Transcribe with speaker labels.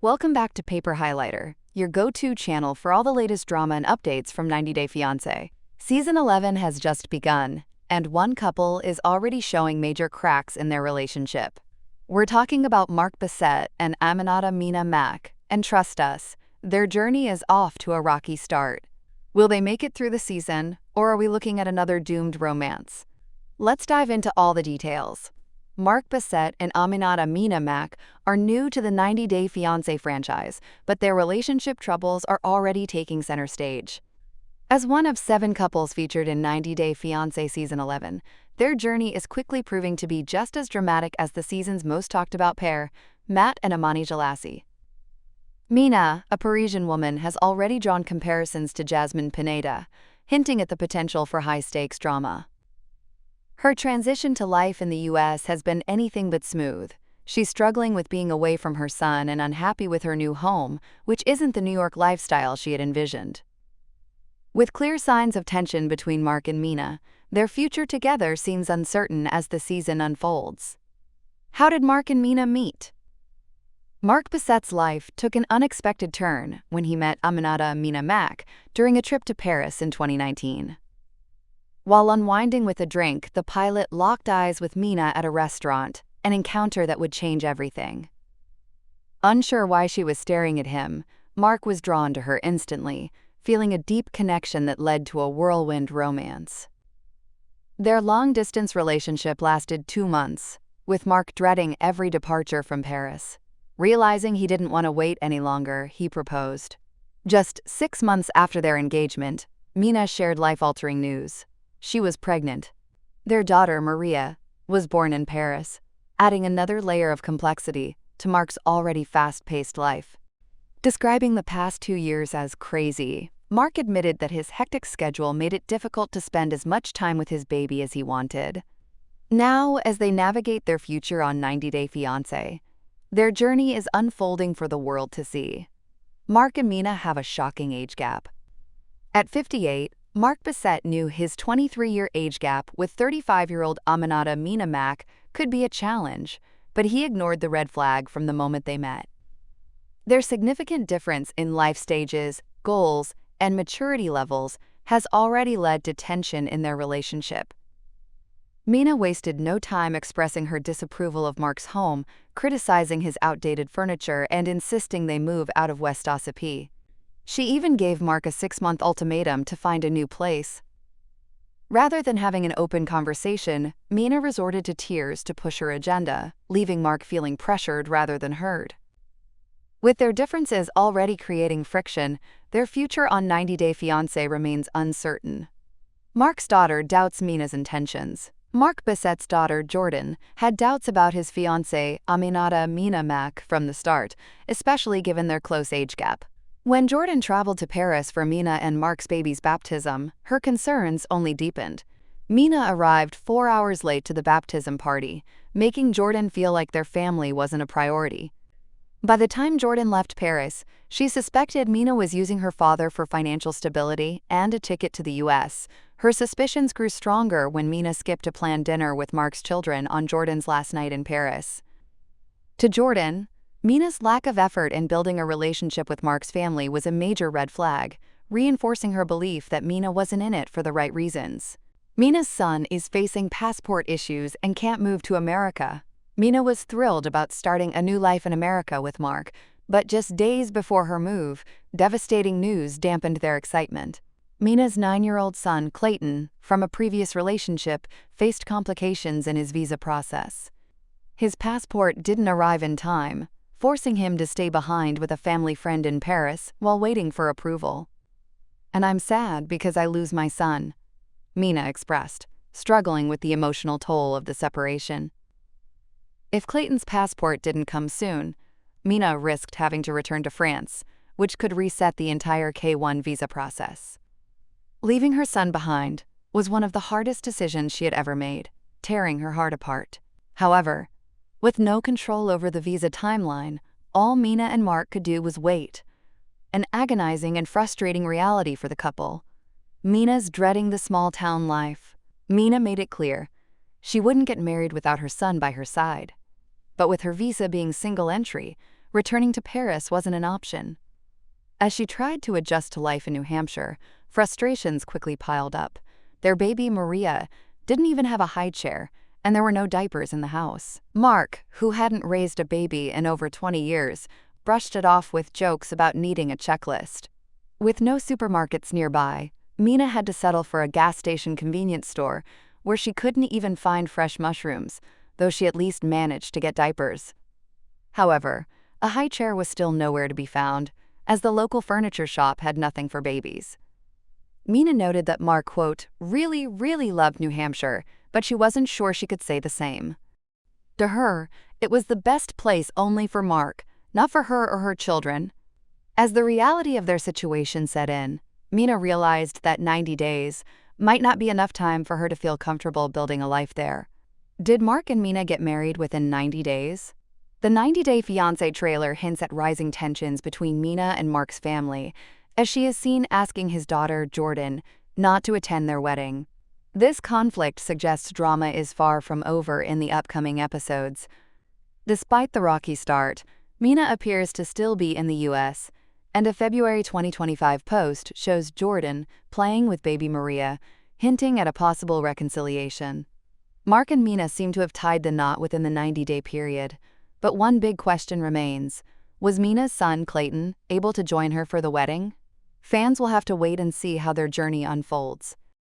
Speaker 1: Welcome back to Paper Highlighter, your go-to channel for all the latest drama and updates from 90 Day Fiancé. Season 11 has just begun, and one couple is already showing major cracks in their relationship. We're talking about Bessette and Aminata Mina Mack, and trust us, their journey is off to a rocky start. Will they make it through the season, or are we looking at another doomed romance? Let's dive into all the details. Bessette and Aminata Mina Mack are new to the 90 Day Fiancé franchise, but their relationship troubles are already taking center stage. As one of 7 couples featured in 90 Day Fiancé Season 11, their journey is quickly proving to be just as dramatic as the season's most talked about pair, Matt and Amani Jalassi. Mina, a Parisian woman, has already drawn comparisons to Jasmine Pineda, hinting at the potential for high-stakes drama. Her transition to life in the U.S. has been anything but smooth. She's struggling with being away from her son and unhappy with her new home, which isn't the New York lifestyle she had envisioned. With clear signs of tension between Mark and Mina, their future together seems uncertain as the season unfolds. How did Mark and Mina meet? Bessette's life took an unexpected turn when he met Aminata Mina Mack during a trip to Paris in 2019. While unwinding with a drink, the pilot locked eyes with Mina at a restaurant, an encounter that would change everything. Unsure why she was staring at him, Mark was drawn to her instantly, feeling a deep connection that led to a whirlwind romance. Their long-distance relationship lasted 2 months, with Mark dreading every departure from Paris. Realizing he didn't want to wait any longer, he proposed. Just 6 months after their engagement, Mina shared life-altering news. She was pregnant. Their daughter, Maria, was born in Paris, adding another layer of complexity to Mark's already fast-paced life. Describing the past 2 years as crazy, Mark admitted that his hectic schedule made it difficult to spend as much time with his baby as he wanted. Now, as they navigate their future on 90 Day Fiancé, their journey is unfolding for the world to see. Mark and Mina have a shocking age gap. At 58, Bessette knew his 23-year age gap with 35-year-old Aminata Mina Mack could be a challenge, but he ignored the red flag from the moment they met. Their significant difference in life stages, goals, and maturity levels has already led to tension in their relationship. Mina wasted no time expressing her disapproval of Mark's home, criticizing his outdated furniture and insisting they move out of West Ossipee. She even gave Mark a 6-month ultimatum to find a new place. Rather than having an open conversation, Mina resorted to tears to push her agenda, leaving Mark feeling pressured rather than heard. With their differences already creating friction, their future on 90 Day Fiancé remains uncertain. Mark's daughter doubts Mina's intentions. Bessette's daughter, Jordan, had doubts about his fiancée, Aminata Mina Mack, from the start, especially given their close age gap. When Jordan traveled to Paris for Mina and Mark's baby's baptism, her concerns only deepened. Mina arrived 4 hours late to the baptism party, making Jordan feel like their family wasn't a priority. By the time Jordan left Paris, she suspected Mina was using her father for financial stability and a ticket to the U.S. Her suspicions grew stronger when Mina skipped a planned dinner with Mark's children on Jordan's last night in Paris. To Jordan, Mina's lack of effort in building a relationship with Mark's family was a major red flag, reinforcing her belief that Mina wasn't in it for the right reasons. Mina's son is facing passport issues and can't move to America. Mina was thrilled about starting a new life in America with Mark, but just days before her move, devastating news dampened their excitement. Mina's 9-year-old son, Clayton, from a previous relationship, faced complications in his visa process. His passport didn't arrive in time, forcing him to stay behind with a family friend in Paris while waiting for approval. "And I'm sad because I lose my son," Mina expressed, struggling with the emotional toll of the separation. If Clayton's passport didn't come soon, Mina risked having to return to France, which could reset the entire K-1 visa process. Leaving her son behind was one of the hardest decisions she had ever made, tearing her heart apart. However, with no control over the visa timeline, all Mina and Mark could do was wait. An agonizing and frustrating reality for the couple. Mina's dreading the small-town life. Mina made it clear she wouldn't get married without her son by her side. But with her visa being single entry, returning to Paris wasn't an option. As she tried to adjust to life in New Hampshire, frustrations quickly piled up. Their baby, Maria, didn't even have a high chair, and there were no diapers in the house. Mark, who hadn't raised a baby in over 20 years, brushed it off with jokes about needing a checklist. With no supermarkets nearby, Mina had to settle for a gas station convenience store where she couldn't even find fresh mushrooms, though she at least managed to get diapers. However, a high chair was still nowhere to be found, as the local furniture shop had nothing for babies. Mina noted that Mark, quote, really loved New Hampshire, but she wasn't sure she could say the same. To her, it was the best place only for Mark, not for her or her children. As the reality of their situation set in, Mina realized that 90 days might not be enough time for her to feel comfortable building a life there. Did Mark and Mina get married within 90 days? The 90-Day Fiancé trailer hints at rising tensions between Mina and Mark's family, as she is seen asking his daughter, Jordan, not to attend their wedding. This conflict suggests drama is far from over in the upcoming episodes. Despite the rocky start, Mina appears to still be in the U.S., and a February 2025 post shows Jordan playing with baby Maria, hinting at a possible reconciliation. Mark and Mina seem to have tied the knot within the 90-day period, but one big question remains. Was Mina's son, Clayton, able to join her for the wedding? Fans will have to wait and see how their journey unfolds.